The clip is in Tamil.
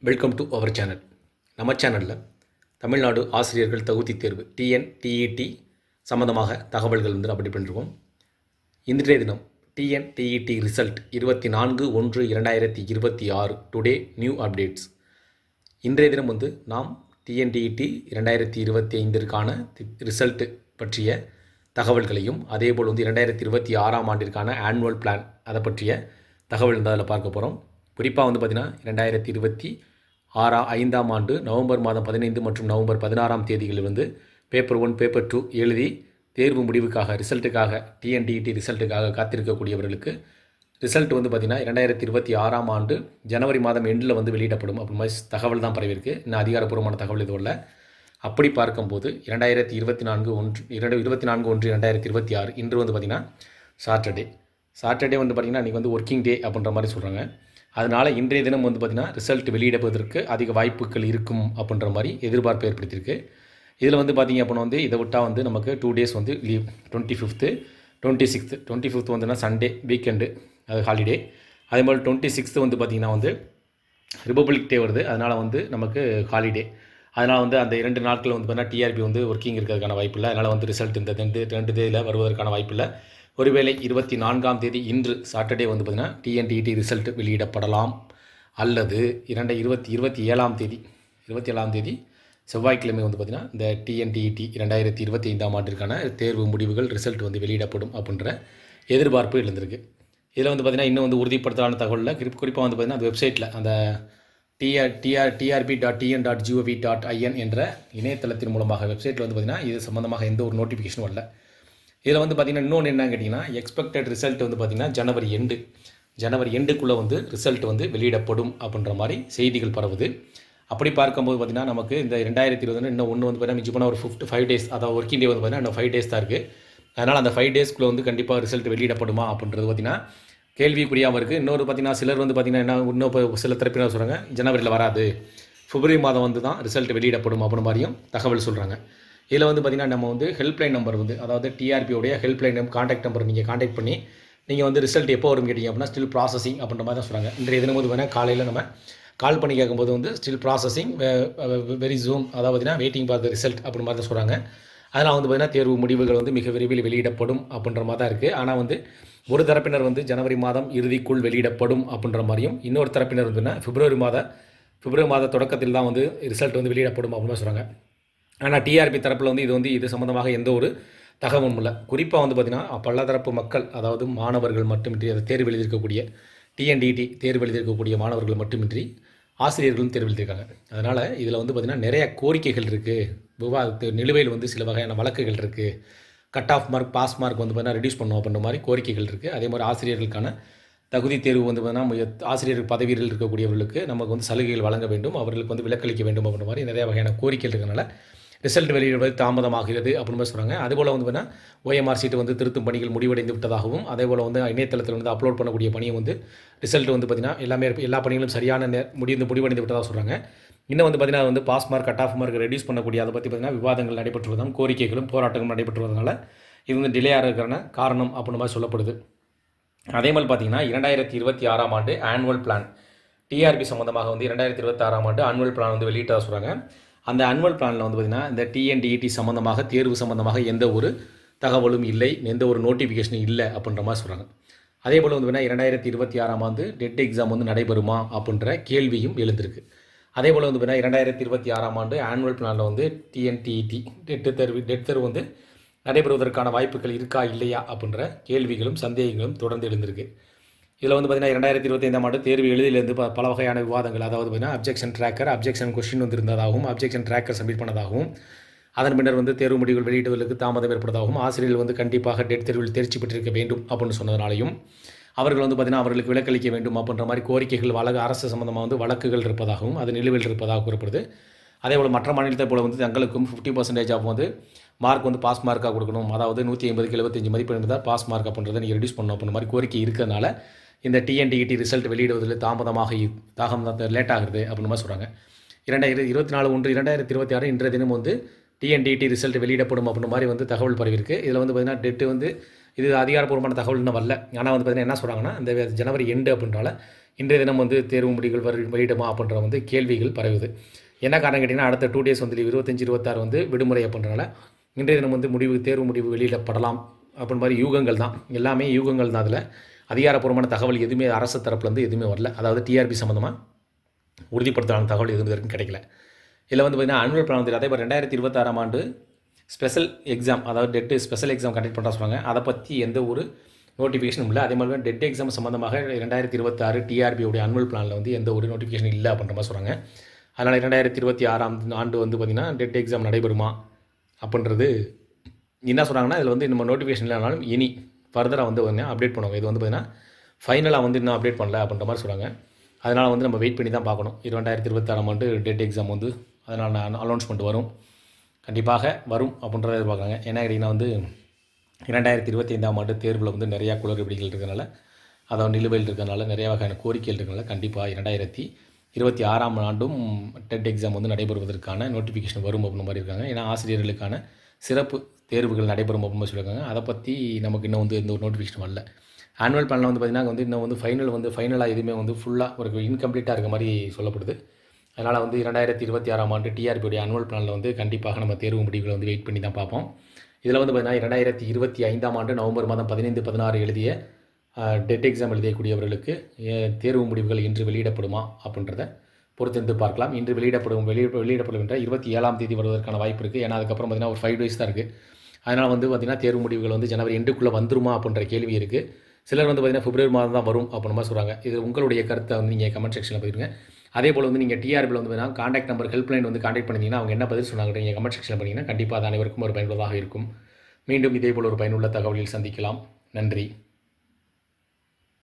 Welcome to our channel. நம்ம சேனலில் தமிழ்நாடு ஆசிரியர்கள் தகுதி தேர்வு டிஎன்டிஇடி சம்மந்தமாக தகவல்கள் அப்டேட் பண்ணியிருக்கோம். இன்றைய தினம் TNTET result 24/1/2026 today new updates. இன்றைய தினம் நாம் டிஎன்டிஇடி 2025ற்கான ரிசல்ட் பற்றிய தகவல்களையும் அதேபோல் 2026ஆம் ஆண்டிற்கான ஆனுவல் பிளான் அதை பற்றிய தகவல் அதில் பார்க்க போகிறோம். குறிப்பாக பார்த்திங்கன்னா 2026ஆம் ஆண்டு நவம்பர் மாதம் 15 மற்றும் நவம்பர் 16ஆம் தேதிகளிலிருந்து பேப்பர் 1 பேப்பர் 2 எழுதி தேர்வு முடிவுக்காக ரிசல்ட்டுக்காக டிஎன்டிஇடி ரிசல்ட்டுக்காக காத்திருக்கக்கூடியவர்களுக்கு ரிசல்ட் பார்த்திங்கன்னா 2026ஆம் ஆண்டு ஜனவரி மாதம் எண்டில் வெளியிடப்படும் அப்படி மாதிரி தகவல் தான் பரவிருக்கு. இன்னும் அதிகாரப்பூர்வமான தகவல் எதுவும் இல்லை. அப்படி பார்க்கும்போது 2024/1/2026 இன்று பார்த்திங்கன்னா சாட்டர்டே பார்த்திங்கன்னா இன்றைக்கி ஒர்க்கிங் டே அப்படின்ற மாதிரி சொல்கிறாங்க. அதனால் இன்றைய தினம் பார்த்திங்கன்னா ரிசல்ட் வெளியிடுவதற்கு அதிக வாய்ப்புகள் இருக்கும் அப்படின்ற மாதிரி எதிர்பார்ப்பு ஏற்படுத்தியிருக்கு. இதில் பார்த்திங்க அப்படின்னா இதை விட்டால் நமக்கு 2 days leave 25th 26th 25th Sunday weekend, அது ஹாலிடே. அதே மாதிரி 26th பார்த்திங்கன்னா ரிப்பப்ளிக் டே வருது. அதனால் நமக்கு ஹாலிடே. அதனால் அந்த 2 நாட்கள் பார்த்திங்கன்னா டிஆர்பி ஒர்க்கிங் இருக்கிறதுக்கான வாய்ப்பு இல்லை. அதனால் ரிசல்ட் இந்த 2 தேதியில் வருவதற்கான வாய்ப்பு இல்லை. ஒருவேளை 24ஆம் தேதி இன்று சாட்டர்டே பார்த்திங்கன்னா டிஎன்டிஇடி ரிசல்ட் வெளியிடப்படலாம். அல்லது 27ஆம் தேதி செவ்வாய்க்கிழமை பார்த்திங்கன்னா இந்த டிஎன்டிஇடி 2025ஆம் ஆண்டிற்கான தேர்வு முடிவுகள் ரிசல்ட் வெளியிடப்படும் அப்படின்ற எதிர்பார்ப்பு எழுந்திருக்கு. இதில் பார்த்திங்கன்னா இன்னும் உறுதிப்படுத்தலான தகவலில் குறிப்பாக பார்த்திங்கன்னா அந்த வெப்சைட்டில் அந்த trb.tn.gov.in என்ற இணையதளத்தின் மூலமாக வெப்சைட்டில் பார்த்திங்கன்னா இது சம்மந்தமாக எந்த ஒரு நோட்டிஃபிகேஷனும் வரல. இதில் பார்த்திங்கன்னா இன்னொன்று என்னன்னு கேட்டிங்கன்னா எக்ஸ்பெக்டட் ரிசல்ட் பார்த்திங்கன்னா ஜனவரி எண்டுக்குள்ளே ரிசல்ட் வெளியிடப்படும் அப்படின்ற மாதிரி செய்திகள் பரவுது. அப்படி பார்க்கும்போது பார்த்திங்கன்னா நமக்கு இந்த 2020 இன்னும் ஒன்று பார்த்திங்கன்னா மிஞ்சி போனால் ஒரு 5 டேஸ், அதாவது ஒர்க்கிங் டே பார்த்திங்கன்னா இன்னும் 5 டேஸ் தான் இருக்குது. அதனால் அந்த 5 டேஸ்க்குள்ளே கண்டிப்பாக ரிசல்ட் வெளியிடப்படுமா அப்படின்றது பார்த்திங்கன்னா கேள்விக்குறியாகவும் இருக்குது. இன்னொரு பார்த்திங்கன்னா சிலர் பார்த்திங்கன்னா என்ன இன்னும் இப்போ சில தரப்பினர் சொல்கிறாங்க ஜனவரியில் வராது, பிப்ரவரி மாதம் தான் ரிசல்ட் வெளியிடப்படும் அப்படின்ற மாதிரியும் தகவல் சொல்கிறாங்க. இதில் பார்த்திங்கன்னா நம்ம ஹெல்ப்லைன் நம்பர் அதாவது டிஆர்பியோடைய ஹெல்ப்லைன் நம்பர் காண்டாக்ட் நம்பர் நீங்கள் காண்டாக்ட் பண்ணி நீங்கள் ரிசல்ட் எப்போ வரும் கேட்டிங்க அப்படின்னா ஸ்டில் ப்ராசஸிங் அப்படின்ற மாதிரி தான் சொல்கிறாங்க. இன்றைய தினம் வேணால் காலையில் நம்ம கால் பண்ணி கேட்கும்போது ஸ்டில் ப்ராசஸிங் வெரி ஜூம், அதாவது பார்த்திங்கன்னா வெயிட்டிங் ஃபார் த ரிசல்ட் அப்படின்ற மாதிரி தான் சொல்கிறாங்க. அதனால் பார்த்திங்கன்னா தேர்வு முடிவுகள் மிக விரைவில் வெளியிடப்படும் அப்படின்ற மாதிரி தான் இருக்குது. ஆனால் ஒரு தரப்பினர் ஜனவரி மாதம் இறுதிக்குள் வெளியிடப்படும் அப்படின்ற மாதிரியும், இன்னொரு தரப்பினர் பிப்ரவரி மாத தொடக்கத்தில் தான் ரிசல்ட் வெளியிடப்படும் அப்படின்னு சொல்கிறாங்க. ஆனால் டிஆர்பி தரப்பில் இது சம்மந்தமாக எந்த ஒரு தகவலும் இல்லை. குறிப்பாக பார்த்திங்கன்னா பலதரப்பு மக்கள், அதாவது மாணவர்கள் மட்டுமின்றி அதை தேர்வு எழுதியிருக்கக்கூடிய டிஎன்டிஇடி தேர்வு எழுதியிருக்கக்கூடிய மாணவர்கள் மட்டுமின்றி ஆசிரியர்களும் தேர்வு எழுதியிருக்காங்க. அதனால் இதில் பார்த்திங்கன்னா நிறைய கோரிக்கைகள் இருக்குது. நிலுவையில் சில வகையான வழக்குகள் இருக்குது. Cut off mark, pass mark பார்த்திங்கன்னா ரெடியூஸ் பண்ணணும் அப்படின்ற மாதிரி கோரிக்கைகள் இருக்குது. அதே மாதிரி ஆசிரியர்களுக்கான தகுதி தேர்வு பார்த்திங்கன்னா ஆசிரியர் பதவியில் இருக்கக்கூடியவர்களுக்கு நமக்கு சலுகைகள் வழங்க வேண்டும், அவர்களுக்கு விலக்களிக்க வேண்டும் அப்படின்ற மாதிரி நிறைய வகையான கோரிக்கைகள் இருக்கிறனால ரிசல்ட் வெளியிடுவது தாமதமாகிறது அப்படின்னு சொல்கிறாங்க. அதுபோல் பார்த்தீங்கன்னா ஓஎம்ஆர் சீட்டு திருத்தும் பணிகள் முடிவடைந்து விட்டதாகவும், அதேபோல் இணையதளத்தில் அப்லோட் பண்ணக்கூடிய பணியை ரிசல்ட் பார்த்திங்கன்னா எல்லா பணிகளும் சரியான முடிவடைந்து விட்டதாக சொல்கிறாங்க. இன்னும் பார்த்திங்கன்னா pass mark, cut off mark reduce பண்ணக்கூடிய அதை பற்றி பார்த்திங்கன்னா விவாதங்கள் நடைபெற்று வருவதும் கோரிக்கைகளும் போராட்டங்களும் நடைபெற்று வருவதனால இது டிலே ஆகிறதுக்கான காரணம் அப்படின்ற மாதிரி சொல்லப்படுது. அதே மாதிரி பார்த்திங்கன்னா 2026ஆம் ஆண்டு ஆனுவல் பிளான் டிஆர்பி சம்மந்தமாக 2026ஆம் ஆண்டு ஆனுவல் பிளான் வெளியிட்டதாக சொல்கிறாங்க. அந்த ஆனுவல் பிளானில் பார்த்திங்கன்னா இந்த டிஎன்டிஇடி சம்மந்தமாக தேர்வு சம்மந்தமாக எந்த ஒரு தகவலும் இல்லை, எந்த ஒரு நோட்டிஃபிகேஷனும் இல்லை அப்படின்ற மாதிரி சொல்கிறாங்க. அதே போல் 2026ஆம் ஆண்டு டெட் எக்ஸாம் நடைபெறுமா அப்படின்ற கேள்வியும் எழுந்திருக்கு. அதே போல் 2026ஆம் ஆண்டு ஆனுவல் பிளானில் டிஎன்டிஇடி டெட் தேர்வு நடைபெறுவதற்கான வாய்ப்புகள் இருக்கா இல்லையா அப்படின்ற கேள்விகளும் சந்தேகங்களும் தொடர்ந்து எழுந்திருக்கு. இதில் பார்த்திங்கன்னா 2025ஆம் ஆண்டு தேர்வு எழுதியிலேருந்து பல வகையான விவாதங்கள், அதாவது பார்த்திங்கன்னா அப்ஜெக்ஷன் ட்ராக்கர், அப்ஜெக்ஷன் கொஸ்டின் இருந்ததாகவும், அப்ஜெக்ஷன் ட்ராக்கர் சப்மிட் பண்ணதாகவும், அதன் பின்னர் தேர்வு முடிவுகள் வெளியிடுவதற்கு தாமதம் ஏற்பட்டதாகவும், ஆசிரியர்கள் கண்டிப்பாக டெட் தேர்வில் தேர்ச்சி பெற்றிருக்க வேண்டும் அப்படின்னு சொன்னதுனாலையும் அவர்கள் பார்த்திங்கன்னா அவர்களுக்கு விலக்களிக்க வேண்டும் அப்படின்ற மாதிரி கோரிக்கைகள் அரசு சம்மந்தமாக வழக்குகள் இருப்பதாகவும் அது நிலுவையில் இருப்பதாக கூறப்படுது. அதேபோல் மற்ற மாநிலத்தை போல் தங்களுக்கும் 50% ஆஃப் மார்க் பாஸ் மார்க்காக கொடுக்கணும், அதாவது 180க்கு 75 மதிப்பெண் இருந்தால் பாஸ் மார்க் அப்படின்றத நீங்கள் ரெடியூஸ் பண்ணணும் அப்படின்ற மாதிரி கோரிக்கை இருக்கிறதுனால இந்த டிஎன்டிஇடி ரிசல்ட் வெளியிடுவதில் லேட் ஆகுது அப்படின்னு மாதிரி சொல்கிறாங்க. 2024/1/2026 இன்றைய தினம் டிஎன்டிஇடி ரிசல்ட் வெளியிடப்படும் அப்படின்ற மாதிரி தகவல் பரவிருக்கு. இதில் பார்த்திங்கன்னா டெட்டு இது அதிகாரப்பூர்வமான தகவல் இன்னும் வரல. ஆனால் பார்த்திங்கன்னா என்ன சொல்கிறாங்கன்னா இந்த ஜனவரி எண்டு அப்படின்றால இன்றைய தினம் வந்து தேர்வு முடிவுகள் வெளியிடுமா அப்படின்ற வந்து கேள்விகள் பரவுது. என்ன காரணம் கேட்டிங்கன்னா அடுத்த 2 டேஸ் வந்து 25, 26 வந்து விடுமுறை அப்படின்றனால இன்றைய தினம் வந்து தேர்வு முடிவு வெளியிடப்படலாம் அப்படின்ற மாதிரி யூகங்கள் தான். எல்லாமே யூகங்கள் தான். அதில் அதிகாரப்பூர்வமான தகவல் எதுவுமே அரசு தரப்புலேருந்து எதுவுமே வரல. அதாவது டிஆர்பி சம்மந்தமாக உறுதிப்படுத்தலான தகவல் எதுவும் வரைக்கும் கிடைக்கல. இதில் வந்து பார்த்திங்கன்னா ஆனுவல் பிளான் வந்து அதே மாதிரி 2026ஆம் ஆண்டு ஸ்பெஷல் எக்ஸாம், அதாவது டெட்டு ஸ்பெஷல் எக்ஸாம் கண்டக்ட் பண்ணுறா சொல்கிறாங்க. அதை பற்றி எந்த ஒரு நோட்டிஃபிகேஷனும் இல்லை. அதே மாதிரி டெட் எக்ஸாம் சம்மந்தமாக 2026 டிஆர்பியோடைய ஆனுவல் பிளானில் வந்து எந்த ஒரு நோட்டிஃபிகேஷன் இல்லை அப்படின்ற மாதிரி சொல்கிறாங்க. அதனால் 2026ஆம் ஆண்டு வந்து பார்த்திங்கன்னா டெட் எக்ஸாம் நடைபெறுமா அப்படின்றது என்ன சொல்கிறாங்கன்னா, இதில் வந்து நம்ம நோட்டிஃபிகேஷன் இல்லைனாலும் இனி ஃபர்தராக வந்து அப்டேட் பண்ணுவாங்க. இது வந்து பார்த்திங்கன்னா ஃபைனலாக வந்து இன்னும் அப்டேட் பண்ணல அப்படின்ற மாதிரி சொல்கிறாங்க. அதனால் வந்து நம்ம வெயிட் பண்ணி தான் பார்க்கணும். 2026ஆம் ஆண்டு டெட் எக்ஸாம் வந்து அதனால் அனௌன்ஸ்மெண்ட் வரும், கண்டிப்பாக வரும் அப்படின்றத எதிர்பார்க்குறாங்க. ஏன்னா கேட்டிங்கன்னா வந்து 2025ஆம் ஆண்டு தேர்வில் வந்து நிறையா குளறுபடிகள் இருக்கிறனால, அதாவது நிலுவையில் இருக்கிறனால நிறைய வகையான கோரிக்கைகள் இருக்கிறனால கண்டிப்பாக 2026ஆம் ஆண்டும் டெட் எக்ஸாம் வந்து நடைபெறுவதற்கான நோட்டிஃபிகேஷன் வரும் அப்படின்ற மாதிரி இருக்காங்க. ஏன்னா ஆசிரியர்களுக்கான சிறப்பு தேர்வுகள் நடைபெறும் அப்படின்னு சொல்லியிருக்காங்க. அதை பற்றி நமக்கு இன்னும் வந்து எந்த ஒரு நோட்டிஃபிகேஷன் வரல. ஆனுவல் பிளானில் வந்து பார்த்திங்கன்னா வந்து இன்னும் வந்து ஃபைனலாக எதுவுமே வந்து ஃபுல்லாக ஒரு இன்கம்ப்ளீட்டாக இருக்க மாதிரி சொல்லப்படுது. அதனால் வந்து 2026ஆம் ஆண்டு டிஆர்பியோடைய ஆனுவல் பிளானில் வந்து கண்டிப்பாக நம்ம தேர்வு முடிவுகளை வந்து வெயிட் பண்ணி தான் பார்ப்போம். இதில் வந்து பார்த்திங்கன்னா 2025ஆம் ஆண்டு நவம்பர் மாதம் 15, 16 எழுதிய டெட் எக்ஸாம் எழுதக்கூடியவர்களுக்கு தேர்வு முடிவுகள் இன்று வெளியிடப்படுமா அப்படின்றத பொறுத்திருந்து பார்க்கலாம். இன்று வெளியிடப்படும் என்ற 27ஆம் தேதி வருவதற்கான வாய்ப்பு இருக்குது. ஏன்னா அதுக்கப்புறம் பார்த்திங்கன்னா ஒரு 5 டேஸ் தான் இருக்குது. அதனால் வந்து பார்த்திங்கன்னா தேர்வு முடிவுகள் வந்து ஜனவரி எண்டுக்குள்ளே வந்துருமா அப்படின்ற கேள்வி இருக்குது. சிலர் வந்து பார்த்திங்கன்னா பிப்ரவரி மாதம் தான் வரும் அப்படின்ற மாதிரி சொல்கிறாங்க. இது உங்களுடைய கருத்தை வந்து நீங்கள் கமெண்ட் செக்ஷனில் போயிருங்க. அதே போல் வந்து நீங்கள் டிஆர்பியில் வந்து பார்த்தீங்கன்னா காண்டாக்ட் நம்பர் ஹெல்ப்லைன் வந்து காண்டாக்ட் பண்ணிங்கன்னா அவங்க என்ன பதில் சொன்னாங்க நீங்கள் கமெண்ட் செக்ஷனில் பண்ணிங்கன்னா கண்டிப்பாக அது அனைவருக்கும் ஒரு பயனுள்ளதாக இருக்கும். மீண்டும் இதே போல் ஒரு பயனுள்ள தகவலில் சந்திக்கலாம். நன்றி.